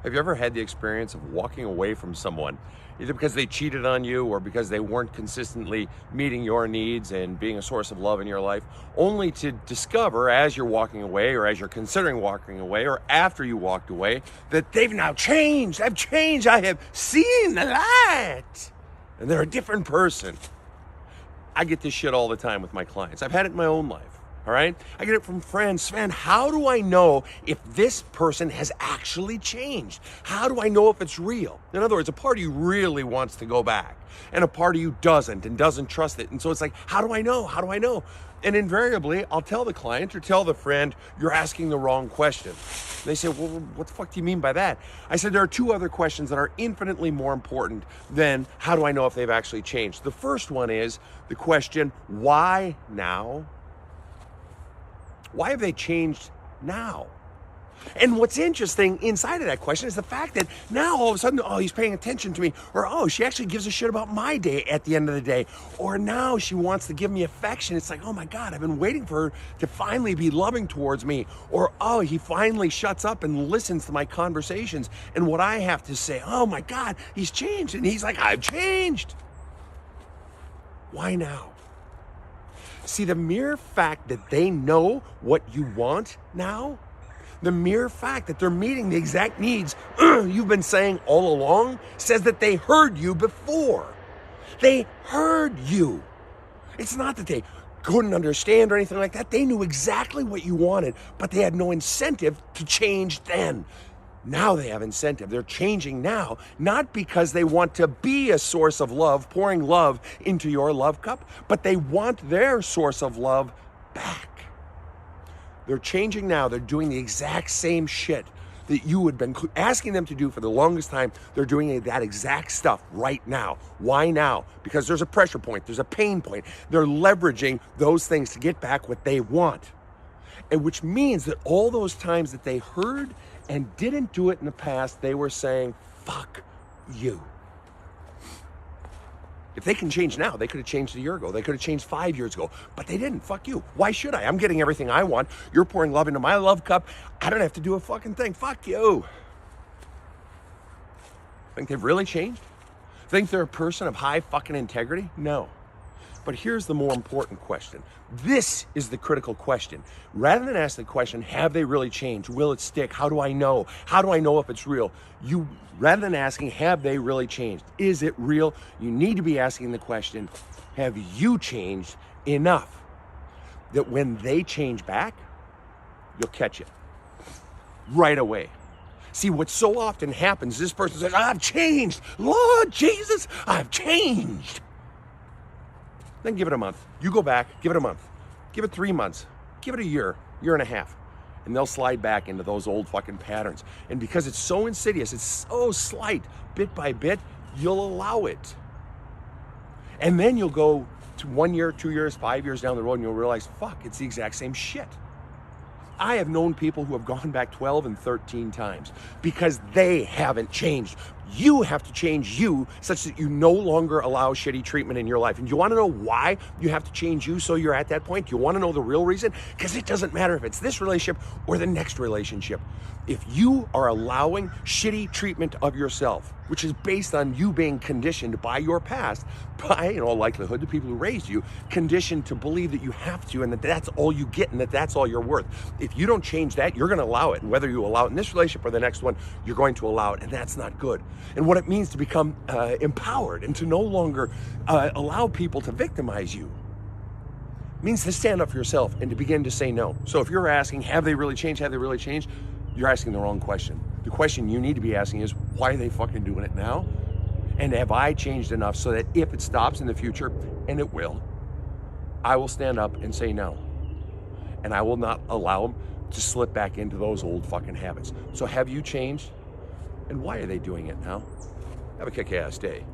Have you ever had the experience of walking away from someone, either because they cheated on you or because they weren't consistently meeting your needs and being a source of love in your life, only to discover as you're walking away or as you're considering walking away or after you walked away that they've now changed. I've changed. I have seen the light. And they're a different person. I get this shit all the time with my clients. I've had it in my own life. All right? I get it from friends. Sven, how do I know if this person has actually changed? How do I know if it's real? In other words, a part of you really wants to go back and a part of you doesn't and doesn't trust it. And so it's like, how do I know? How do I know? And invariably, I'll tell the client or tell the friend, you're asking the wrong question. They say, well, what the fuck do you mean by that? I said, there are two other questions that are infinitely more important than how do I know if they've actually changed. The first one is the question, why now? Why have they changed now? And what's interesting inside of that question is the fact that now all of a sudden, oh, he's paying attention to me, or oh, she actually gives a shit about my day at the end of the day, or now she wants to give me affection. It's like, oh my God, I've been waiting for her to finally be loving towards me, or oh, he finally shuts up and listens to my conversations and what I have to say. Oh my God, he's changed. And he's like, I've changed. Why now? See, the mere fact that they know what you want now, the mere fact that they're meeting the exact needs you've been saying all along says that they heard you before. They heard you. It's not that they couldn't understand or anything like that. They knew exactly what you wanted, but they had no incentive to change then. Now they have incentive. They're changing now, not because they want to be a source of love, pouring love into your love cup, but they want their source of love back. They're changing now. They're doing the exact same shit that you had been asking them to do for the longest time. They're doing that exact stuff right now. Why now? Because there's a pressure point. There's a pain point. They're leveraging those things to get back what they want. And which means that all those times that they heard and didn't do it in the past, they were saying, fuck you. If they can change now, they could have changed a year ago. They could have changed 5 years ago, but they didn't. Fuck you. Why should I? I'm getting everything I want. You're pouring love into my love cup. I don't have to do a fucking thing. Fuck you. Think they've really changed? Think they're a person of high fucking integrity? No. But here's the more important question. This is the critical question. Rather than ask the question, have they really changed? Will it stick? How do I know? How do I know if it's real? Rather than asking, have they really changed? Is it real? You need to be asking the question, have you changed enough that when they change back, you'll catch it right away? See, what so often happens, this person says, I've changed. Lord Jesus, I've changed. Then give it a month. You go back, give it a month. Give it 3 months. Give it a year and a half. And they'll slide back into those old fucking patterns. And because it's so insidious, it's so slight, bit by bit, you'll allow it. And then you'll go to 1 year, 2 years, 5 years down the road and you'll realize, fuck, it's the exact same shit. I have known people who have gone back 12 and 13 times because they haven't changed. You have to change you such that you no longer allow shitty treatment in your life. And you want to know why you have to change you so you're at that point? You want to know the real reason? Because it doesn't matter if it's this relationship or the next relationship. If you are allowing shitty treatment of yourself, which is based on you being conditioned by your past, by, in all likelihood, the people who raised you, conditioned to believe that you have to and that that's all you get and that that's all you're worth. If you don't change that, you're going to allow it. And whether you allow it in this relationship or the next one, you're going to allow it. And that's not good. And what it means to become empowered and to no longer allow people to victimize you means to stand up for yourself and to begin to say no. So if you're asking, have they really changed? Have they really changed? You're asking the wrong question. The question you need to be asking is, why are they fucking doing it now? And have I changed enough so that if it stops in the future, and it will, I will stand up and say no. And I will not allow them to slip back into those old fucking habits. So have you changed? And why are they doing it now? Have a kick-ass day.